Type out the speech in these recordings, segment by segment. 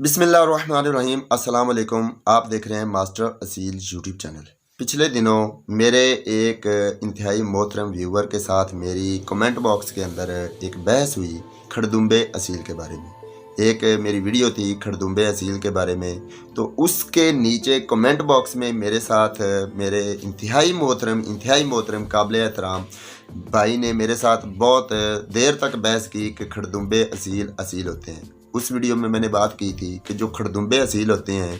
बिस्मिल्लाहिर्रहमानिर्रहीम। अस्सलाम वालेकुम। आप देख रहे हैं मास्टर असील यूट्यूब चैनल। पिछले दिनों मेरे एक इंतहाई मोहतरम व्यूवर के साथ मेरी कमेंट बॉक्स के अंदर एक बहस हुई खड़दुम्बे असील के बारे में। एक मेरी वीडियो थी खड़दुम्बे असील के बारे में, तो उसके नीचे कमेंट बॉक्स में मेरे साथ मेरे इंतहाई मोहतरम काबिल एहतराम भाई ने मेरे साथ बहुत देर तक बहस की कि खड़दुम्बे असील होते हैं। उस वीडियो में मैंने बात की थी कि जो खड़दुम्बे असील होते हैं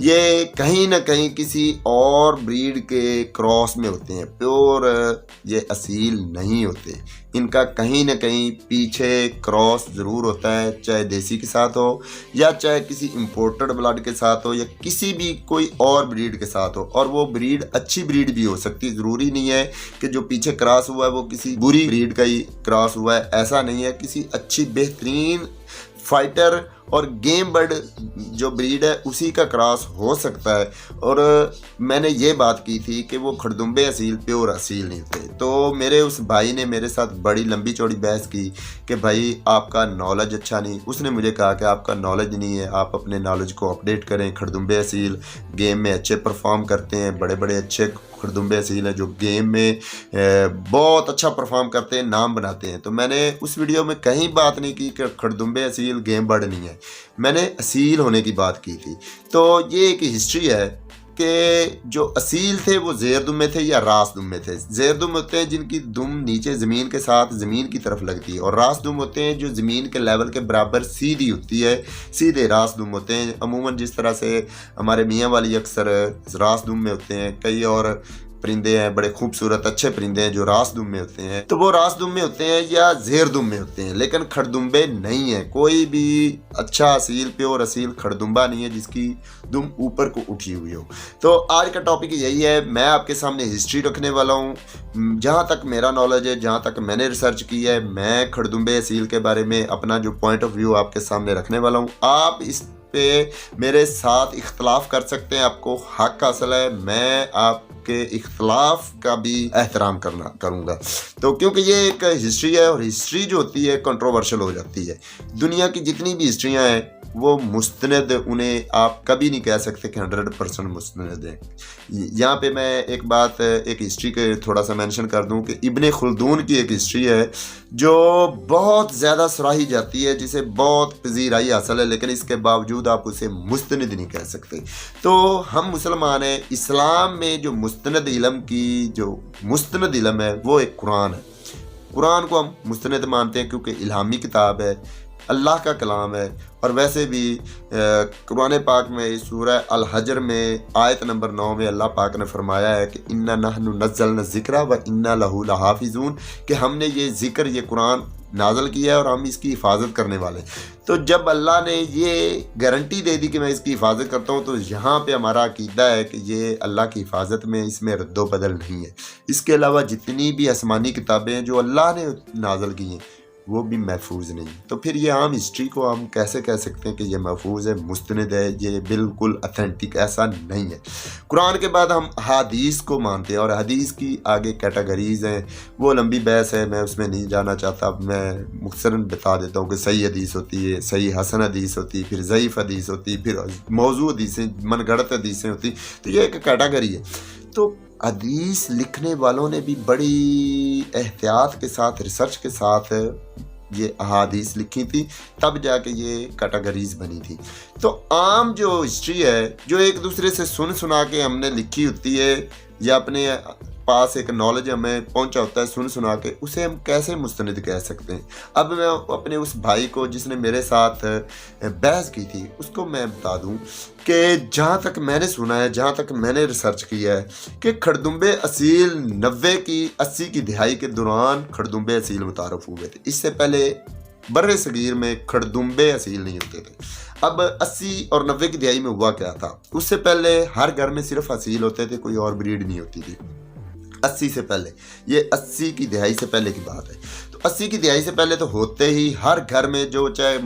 ये कहीं ना कहीं किसी और ब्रीड के क्रॉस में होते हैं, प्योर ये असील नहीं होते। इनका कहीं ना कहीं पीछे क्रॉस ज़रूर होता है, चाहे देसी के साथ हो या चाहे किसी इम्पोर्टेड ब्लड के साथ हो या किसी भी कोई और ब्रीड के साथ हो। और वो ब्रीड अच्छी ब्रीड भी हो सकती है, ज़रूरी नहीं है कि जो पीछे क्रॉस हुआ है वो किसी बुरी ब्रीड का ही क्रॉस हुआ है, ऐसा नहीं है। किसी अच्छी बेहतरीन फाइटर और गेम बर्ड जो ब्रीड है उसी का क्रॉस हो सकता है। और मैंने ये बात की थी कि वो खड़दुम्बे असील प्योर असील नहीं थे। तो मेरे उस भाई ने मेरे साथ बड़ी लंबी चौड़ी बहस की कि भाई आपका नॉलेज अच्छा नहीं। उसने मुझे कहा कि आपका नॉलेज नहीं है, आप अपने नॉलेज को अपडेट करें। खड़दुम्बे असील गेम में अच्छे परफॉर्म करते हैं, बड़े बड़े अच्छे खड़दुम्बे असील हैं जो गेम में बहुत अच्छा परफॉर्म करते हैं, नाम बनाते हैं। तो मैंने उस वीडियो में कहीं बात नहीं की कि खड़दुम्बे असील गेम बर्ड नहीं है, मैंने असील होने की बात की थी। तो ये एक हिस्ट्री है कि जो असील थे वो ज़ेर दुम में थे या रास दुम में थे। ज़ेर दुम होते हैं जिनकी दुम नीचे ज़मीन के साथ ज़मीन की तरफ लगती है, और रास दुम होते हैं जो ज़मीन के लेवल के बराबर सीधी होती है, सीधे रास दुम होते हैं। अमूमन जिस तरह से हमारे मियाँ वाली अक्सर रास दुम में होते हैं, कई और परिंदे हैं बड़े खूबसूरत अच्छे परिंदे हैं जो रास दुम में होते हैं, तो वो रास दुम में होते हैं या ज़ेर दुम में होते हैं, लेकिन खड़दुम्बे नहीं है। कोई भी अच्छा असील प्योर असील खड़दुम्बा नहीं है जिसकी दुम ऊपर को उठी हुई हो। तो आज का टॉपिक यही है, मैं आपके सामने हिस्ट्री रखने वाला हूँ। जहाँ तक मेरा नॉलेज है, जहाँ तक मैंने रिसर्च की है, मैं खड़दुम्बे असील के बारे में अपना जो पॉइंट ऑफ व्यू आपके सामने रखने वाला हूँ। आप इस पे मेरे साथ इख्तलाफ कर सकते हैं, आपको हक हासिल है, मैं आपके इख्तलाफ का भी एहतराम करूँगा। तो क्योंकि ये एक हिस्ट्री है और हिस्ट्री जो होती है कंट्रोवर्शियल हो जाती है। दुनिया की जितनी भी हिस्ट्रियाँ हैं वो मुस्तनद, उन्हें आप कभी नहीं कह सकते कि 100% मुस्तनद है। यहाँ पे मैं एक बात एक हिस्ट्री के थोड़ा सा मेंशन कर दूं कि इब्ने खुल्दून की एक हिस्ट्री है जो बहुत ज़्यादा सराही जाती है, जिसे बहुत पजीराई हासिल है, लेकिन इसके बावजूद आप उसे मुस्तनद नहीं कह सकते। तो हम मुसलमान हैं, इस्लाम में जो मुस्तनद इल्म है वो एक कुरान है। कुरान को हम मुस्तनद मानते हैं क्योंकि इल्हामी किताब है, अल्लाह का कलाम है। और वैसे भी कुरान पाक में सूरह अल हजर में आयत नंबर 9 में अल्लाह पाक ने फरमाया है कि इन्ना नहनु नज़्ज़लना ज़िक्रा व इन्ना लहू लहाफ़िज़ून, कि हमने ये ज़िक्र ये कुरान नाज़िल किया है और हम इसकी हिफाजत करने वाले। तो जब अल्लाह ने ये गारंटी दे दी कि मैं इसकी हिफाजत करता हूँ, तो यहाँ पे हमारा अकीदा है कि ये अल्लाह की हिफाजत में, इसमें रद्दो बदल नहीं है। इसके अलावा जितनी भी आसमानी किताबें हैं जो अल्लाह ने नाज़िल की हैं वो भी महफूज नहीं। तो फिर ये आम हिस्ट्री को हम कैसे कह सकते हैं कि ये महफूज है, मुस्तनद है? ये बिल्कुल अथेंटिक ऐसा नहीं है। कुरान के बाद हम हदीस को मानते हैं और हदीस की आगे कैटेगरीज़ हैं, वो लंबी बहस है, मैं उसमें नहीं जाना चाहता। मैं मुख्तसरन बता देता हूँ कि सही हदीस होती है, सही हसन हदीस होती है, फिर ज़ईफ़ हदीस होती है, फिर मौजू हदीसें, मनगढ़ंत हदीसें होती। तो ये एक कैटेगरी है। तो हदीस लिखने वालों ने भी बड़ी एहतियात के साथ, रिसर्च के साथ ये अहादीस लिखी थी, तब जाके ये कैटेगरीज बनी थी। तो आम जो हिस्ट्री है जो एक दूसरे से सुना के हमने लिखी होती है या अपने पास एक नॉलेज हमें पहुंचा होता है सुना के, उसे हम कैसे मुस्तनद कह सकते हैं? अब मैं अपने उस भाई को जिसने मेरे साथ बहस की थी उसको मैं बता दूं कि जहाँ तक मैंने सुना है, जहाँ तक मैंने रिसर्च किया है कि खड़दुम्बे असील 80 की दहाई के दौरान खड़दुम्बे असील मुतारफ़ हुए थे। इससे पहले बर्रे सगीर में खड़दुम्बे असील नहीं होते थे। अब 80 और 90 की दहाई में हुआ क्या था? उससे पहले हर घर में सिर्फ असील होते थे, कोई और ब्रीड नहीं होती थी। 80 से पहले, ये 80 की दहाई से पहले की बात है। तो 80 की दहाई से पहले तो होते ही हर घर में जो चाहे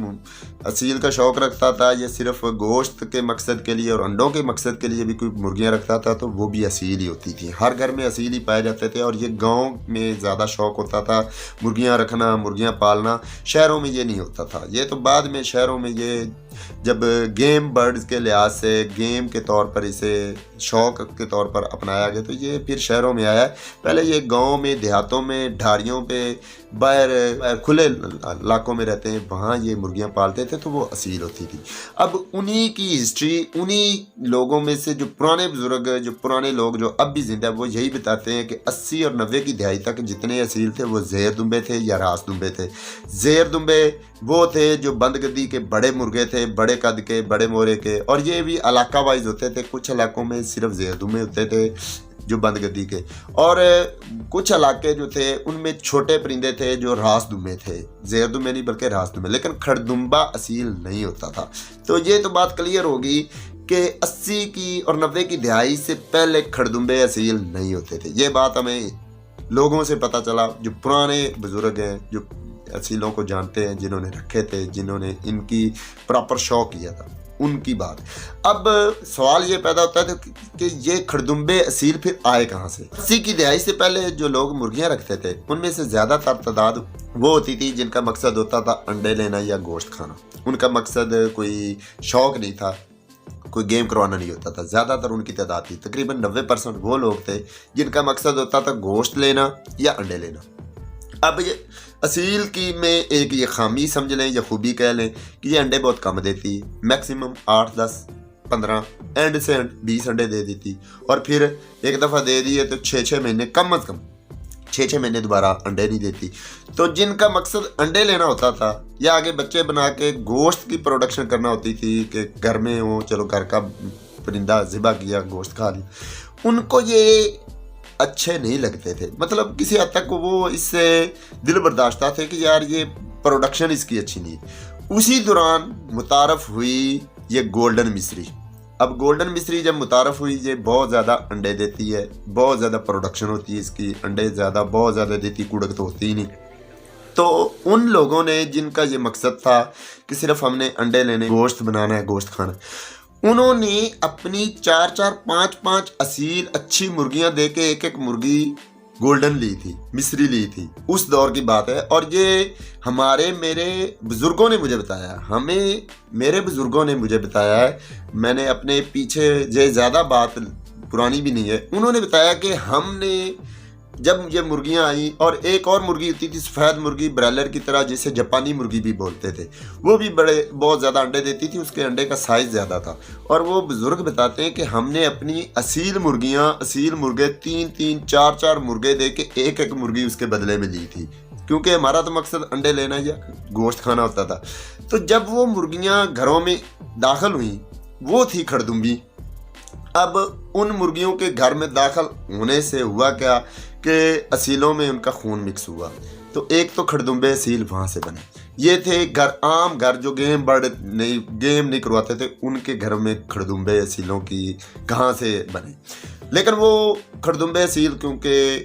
असील का शौक़ रखता था या सिर्फ गोश्त के मकसद के लिए और अंडों के मकसद के लिए भी कोई मुर्गियाँ रखता था तो वो भी असील ही होती थी। हर घर में असील ही पाए जाते थे और ये गांव में ज़्यादा शौक़ होता था मुर्गियाँ रखना, मुर्गियाँ पालना। शहरों में ये नहीं होता था। ये तो बाद में शहरों में ये جب گیم برڈز کے لحاظ سے گیم کے طور پر اسے شوق کے طور پر اپنایا گیا تو یہ پھر شہروں میں آیا ہے۔ پہلے یہ گاؤں میں دیہاتوں میں ڈھاریوں پہ باہر کھلے علاقوں میں رہتے ہیں، وہاں یہ مرغیاں پالتے تھے تو وہ اصیل ہوتی تھی۔ اب انہی کی ہسٹری، انہی لوگوں میں سے جو پرانے بزرگ، جو پرانے لوگ جو اب بھی زندہ ہیں، وہ یہی بتاتے ہیں کہ 80 اور 90 کی دہائی تک جتنے اصیل تھے وہ زیر دمبے تھے یا راس دمبے تھے۔ زیر دمبے وہ تھے جو بند گدی کے بڑے مرغے تھے، بڑے قد کے، بڑے مورے کے، اور یہ بھی علاقہ وائز ہوتے تھے۔ کچھ علاقوں میں صرف زیر دمبے ہوتے تھے جو بند گدی کے، اور کچھ علاقے جو تھے ان میں چھوٹے پرندے تھے جو راس دمبے تھے، زیر دمبے نہیں بلکہ راس دمبے، لیکن کھڑدمبا اصیل نہیں ہوتا تھا۔ تو یہ تو بات کلیئر ہوگی کہ 80 کی اور 90 کی دہائی سے پہلے کھڑدمبے اصیل نہیں ہوتے تھے۔ یہ بات ہمیں لوگوں سے پتہ چلا جو پرانے بزرگ ہیں، جو اصیلوں کو جانتے ہیں، جنہوں نے رکھے تھے، جنہوں نے ان کی پراپر شوق کیا تھا، ان کی بات۔ اب سوال یہ پیدا ہوتا ہے کہ یہ کھڑدمبے اصیل پھر آئے کہاں سے؟ 80 کی دہائی سے پہلے جو لوگ مرغیاں رکھتے تھے ان میں سے زیادہ تر تعداد وہ ہوتی تھی جن کا مقصد ہوتا تھا انڈے لینا یا گوشت کھانا۔ ان کا مقصد کوئی شوق نہیں تھا، کوئی گیم کروانا نہیں ہوتا تھا۔ زیادہ تر ان کی تعداد تھی، تقریباً 90% وہ لوگ تھے جن کا مقصد ہوتا تھا گوشت لینا یا انڈے لینا۔ اب یہ اصیل کی میں ایک یہ خامی سمجھ لیں یا خوبی کہہ لیں کہ یہ انڈے بہت کم دیتی، میکسیمم 8، 10، 15، اینڈ سے 20 انڈے دے دیتی، اور پھر ایک دفعہ دے دیے تو 6 مہینے، کم از کم 6 مہینے دوبارہ انڈے نہیں دیتی۔ تو جن کا مقصد انڈے لینا ہوتا تھا یا آگے بچے بنا کے گوشت کی پروڈکشن کرنا ہوتی تھی کہ گھر میں ہو، چلو گھر کا پرندہ ذبح کیا، گوشت کھا لیا، ان کو یہ اچھے نہیں لگتے تھے۔ مطلب کسی حد تک وہ اس سے دل برداشتہ تھے کہ یار یہ پروڈکشن اس کی اچھی نہیں۔ اسی دوران متعارف ہوئی یہ گولڈن مصری۔ اب گولڈن مصری جب متعارف ہوئی، یہ بہت زیادہ انڈے دیتی ہے، بہت زیادہ پروڈکشن ہوتی ہے اس کی، انڈے زیادہ بہت زیادہ دیتی، کوڑک تو ہوتی ہی نہیں۔ تو ان لوگوں نے جن کا یہ مقصد تھا کہ صرف ہم نے انڈے لینے، گوشت بنانا ہے، گوشت کھانا، انہوں نے اپنی 4، 5 اصیل اچھی مرغیاں دے کے ایک مرغی گولڈن لی تھی، مصری لی تھی۔ اس دور کی بات ہے، اور یہ میرے بزرگوں نے مجھے بتایا، میرے بزرگوں نے مجھے بتایا ہے۔ میں نے اپنے پیچھے، یہ زیادہ بات پرانی بھی نہیں ہے، انہوں نے بتایا کہ ہم نے جب یہ مرغیاں آئیں، اور ایک اور مرغی ہوتی تھی سفید مرغی، برائلر کی طرح، جسے جاپانی مرغی بھی بولتے تھے، وہ بھی بہت زیادہ انڈے دیتی تھی، اس کے انڈے کا سائز زیادہ تھا۔ اور وہ بزرگ بتاتے ہیں کہ ہم نے اپنی اصیل مرغے 3، 4 مرغے دے کے ایک مرغی اس کے بدلے میں لی تھی، کیونکہ ہمارا تو مقصد انڈے لینا یا گوشت کھانا ہوتا تھا۔ تو جب وہ مرغیاں گھروں میں داخل ہوئیں، وہ تھی کھڑدمبی۔ اب ان مرغیوں کے گھر میں داخل ہونے سے ہوا کیا کہ اصیلوں میں ان کا خون مکس ہوا، تو ایک تو کھڑدمبے اصیل وہاں سے بنے۔ یہ تھے عام گھر جو گیم نہیں کرواتے تھے، ان کے گھر میں کھڑدمبے اصیلوں کی کہاں سے بنے۔ لیکن وہ کھڑدمبے اصیل کیونکہ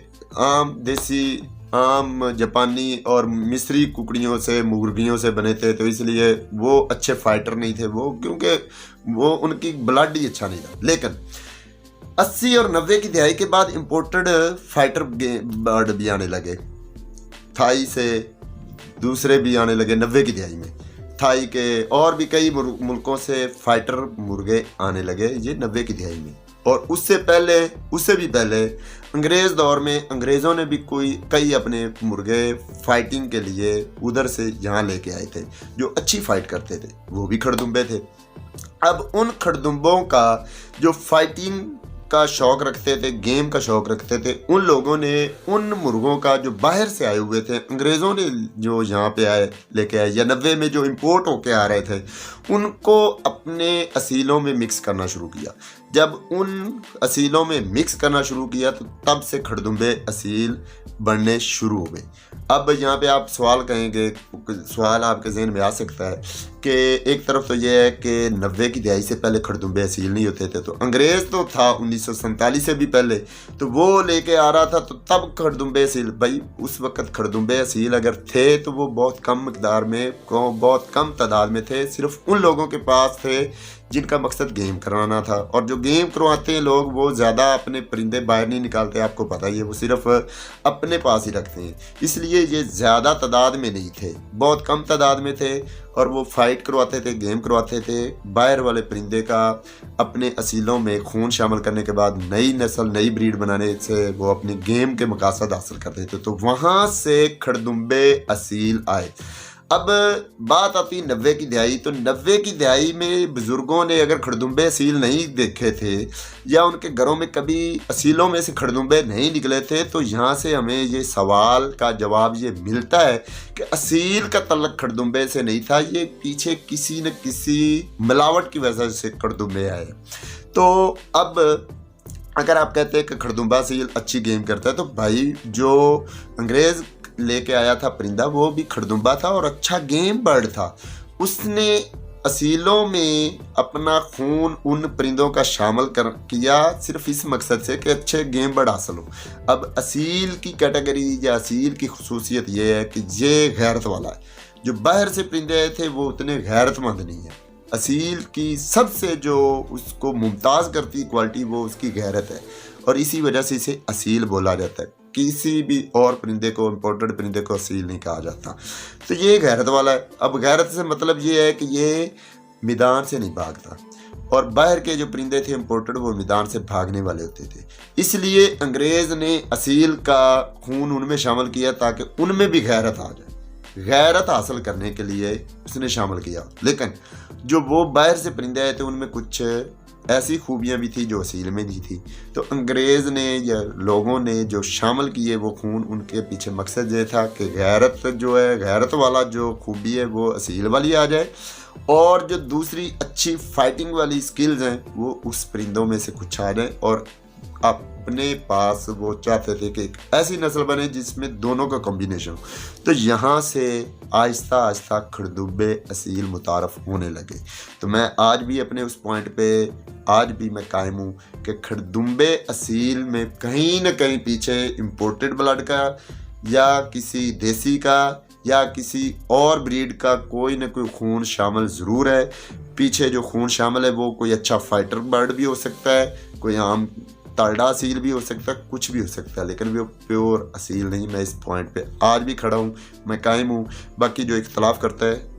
عام جاپانی اور مصری ککڑیوں سے، مرغیوں سے بنے تھے، تو اس لیے وہ اچھے فائٹر نہیں تھے، وہ کیونکہ وہ ان کی بلڈ ہی اچھا نہیں تھا۔ لیکن 80 اور 90 کی دہائی کے بعد امپورٹڈ فائٹر برڈ بھی آنے لگے، تھائی سے دوسرے بھی آنے لگے 90 کی دہائی میں، تھائی کے اور بھی کئی ملکوں سے فائٹر مرغے آنے لگے یہ 90 کی دہائی میں۔ اور اس سے بھی پہلے انگریز دور میں انگریزوں نے بھی کئی اپنے مرغے فائٹنگ کے لیے ادھر سے یہاں لے کے آئے تھے جو اچھی فائٹ کرتے تھے، وہ بھی کھڑدمبے تھے۔ اب ان کھڑدمبوں کا جو فائٹنگ کا شوق رکھتے تھے، گیم کا شوق رکھتے تھے، ان لوگوں نے ان مرغوں کا جو باہر سے آئے ہوئے تھے، انگریزوں نے جو یہاں پہ لے کے آئے یا 90 میں جو امپورٹ ہو کے آ رہے تھے، ان کو اپنے اصیلوں میں مکس کرنا شروع کیا۔ جب ان اصیلوں میں مکس کرنا شروع کیا تو تب سے کھڑدمبے اصیل بڑھنے شروع ہو گئے۔ اب یہاں پہ آپ سوال کہیں گے، سوال آپ کے ذہن میں آ سکتا ہے کہ ایک طرف تو یہ ہے کہ 90 کی دہائی سے پہلے کھڑدمبے اصیل نہیں ہوتے تھے، تو انگریز تو تھا 1947 سے بھی پہلے، تو وہ لے کے آ رہا تھا، تو تب کھڑدمبے اصیل، بھائی اس وقت کھڑدمبے اصیل اگر تھے تو وہ بہت کم مقدار میں، بہت کم تعداد میں تھے، صرف ان لوگوں کے پاس تھے جن کا مقصد گیم کروانا تھا۔ اور جو گیم کرواتے ہیں لوگ، وہ زیادہ اپنے پرندے باہر نہیں نکالتے، آپ کو پتہ ہی ہے، وہ صرف اپنے پاس ہی رکھتے ہیں، اس لیے یہ زیادہ تعداد میں نہیں تھے، بہت کم تعداد میں تھے۔ और वो फाइट करवाते थे, गेम करवाते थे। बाहर वाले परिंदे का अपने असीलों में खून शामिल करने के बाद नई नस्ल, नई ब्रीड बनाने से वो अपने गेम के मकासद हासिल करते थे। तो वहाँ से खड़दुम्बे असील आए। अब बात आती 90 की दहाई। तो 90 की दहाई में बुज़ुर्गों ने अगर खड़दुम्बे असील नहीं देखे थे या उनके घरों में कभी असीलों में से खड़दुम्बे नहीं निकले थे, तो यहाँ से हमें ये सवाल का जवाब ये मिलता है कि असील का तल्लक खड़दुम्बे से नहीं था, ये पीछे किसी न किसी मिलावट की वजह से खड़दुम्बे आए। तो अब अगर आप कहते हैं कि खड़दुम्बा असील अच्छी गेम करता है, तो भाई जो अंग्रेज़ लेके आया था परिंदा वो भी खड़दुम्बा था और अच्छा गेम बर्ड था। उसने असीलों में अपना खून उन परिंदों का शामिल किया सिर्फ इस मकसद से कि अच्छे गेम बर्ड हासिल हो। अब असील की कैटेगरी या असील की खुसूसियत ये है कि ये गैरत वाला है। जो बाहर से परिंदे आए थे वो उतने गैरतमंद नहीं है। असील की सबसे जो उसको मुमताज़ करती क्वालिटी वो उसकी गैरत है, और इसी वजह से इसे असील बोला जाता है। किसी भी और परिंदे को, इम्पोर्टेड परिंदे को असील नहीं कहा जाता। तो ये गैरत वाला है। अब गैरत से मतलब ये है कि ये मैदान से नहीं भागता, और बाहर के जो परिंदे थे इम्पोर्टेड वो मैदान से भागने वाले होते थे। इसलिए अंग्रेज़ ने असील का खून उनमें शामिल किया ताकि उनमें भी गैरत आ जाए। गैरत हासिल करने के लिए उसने शामिल किया। लेकिन जो वो बाहर से परिंदे आए थे उनमें कुछ ऐसी खूबियाँ भी थी जो असील में नहीं थी। तो अंग्रेज़ ने या लोगों ने जो शामिल किए वो खून, उनके पीछे मकसद ये था कि गैरत जो है, गैरत वाला जो खूबी है वो असील वाली आ जाए, और जो दूसरी अच्छी फाइटिंग वाली स्किल्स हैं वो उस परिंदों में से कुछ आ जाए। और अपने पास वो चाहते थे कि एक ऐसी नस्ल बने जिसमें दोनों का कॉम्बिनेशन हो। तो यहाँ से आहिस्ता आहिस्ता खड़दुम्बे असील मुतारफ़ होने लगे। तो मैं आज भी अपने उस पॉइंट पे आज भी मैं कायम हूँ कि खड़दुम्बे असील में कहीं ना कहीं पीछे इम्पोर्टेड ब्लड का या किसी देसी का या किसी और ब्रीड का कोई ना कोई खून शामिल ज़रूर है। पीछे जो खून शामिल है वो कोई अच्छा फाइटर बर्ड भी हो सकता है, कोई आम तालडा असील भी हो सकता है, कुछ भी हो सकता है, लेकिन वो प्योर असील नहीं। मैं इस पॉइंट पे आज भी खड़ा हूँ, मैं कायम हूँ। बाकी जो इख्तलाफ करता है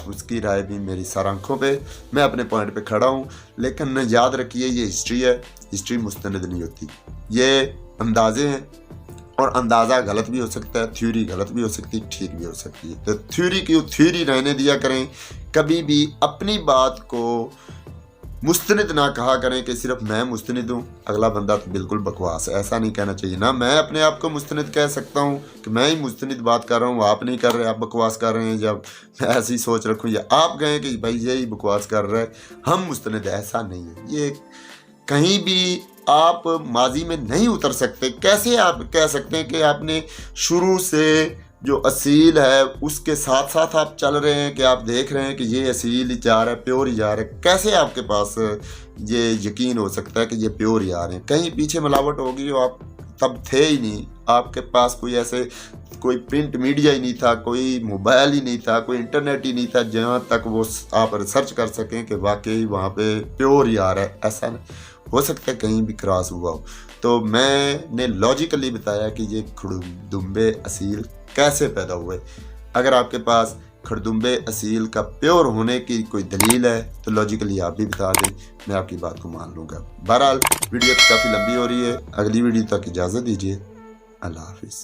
उसकी राय भी मेरी सर आंखों पे, मैं अपने पॉइंट पे खड़ा हूँ। लेकिन याद रखिए ये हिस्ट्री है, हिस्ट्री मुस्तनद नहीं होती, ये अंदाजे हैं, और अंदाज़ा गलत भी हो सकता है, थ्योरी गलत भी हो सकती है, ठीक भी हो सकती है। तो थ्योरी की थ्योरी रहने दिया करें। कभी भी अपनी बात को मुस्तनिद ना कहा करें कि सिर्फ मैं मुस्तनिद हूँ, अगला बंदा तो बिल्कुल बकवास है, ऐसा नहीं कहना चाहिए। ना मैं अपने आप को मुस्तनिद कह सकता हूँ कि मैं ही मुस्तनिद बात कर रहा हूँ, आप नहीं कर रहे, आप बकवास कर रहे हैं। जब मैं ऐसी सोच रखूँ या आप कहें कि भाई यही बकवास कर रहा है, हम मुस्तनिद, ऐसा नहीं है। ये कहीं भी आप माजी में नहीं उतर सकते। कैसे आप कह सकते हैं कि आपने शुरू से जो असील है उसके साथ साथ आप चल रहे हैं, कि आप देख रहे हैं कि ये असील ही जा रहा है, प्योर ही जा रहा है। कैसे आपके पास ये यकीन हो सकता है कि ये प्योर ही आ रहे हैं? कहीं पीछे मिलावट होगी, आप तब थे ही नहीं, आपके पास कोई ऐसे कोई प्रिंट मीडिया ही नहीं था, कोई मोबाइल ही नहीं था, कोई इंटरनेट ही नहीं था जहाँ तक वो आप रिसर्च कर सकें कि वाकई वहाँ पे प्योर ही आ रहा है। ऐसा नहीं हो सकता है, कहीं भी क्रॉस हुआ हो। तो मैंने लॉजिकली बताया कि ये खड़दुम्बे असील कैसे पैदा हुए। अगर आपके पास खड़दुम्बे असील का प्योर होने की कोई दलील है तो लॉजिकली आप भी बता दें, मैं आपकी बात को मान लूँगा। बहरहाल वीडियो काफ़ी लंबी हो रही है, अगली वीडियो तक इजाज़त दीजिए। अल्लाह हाफिज़।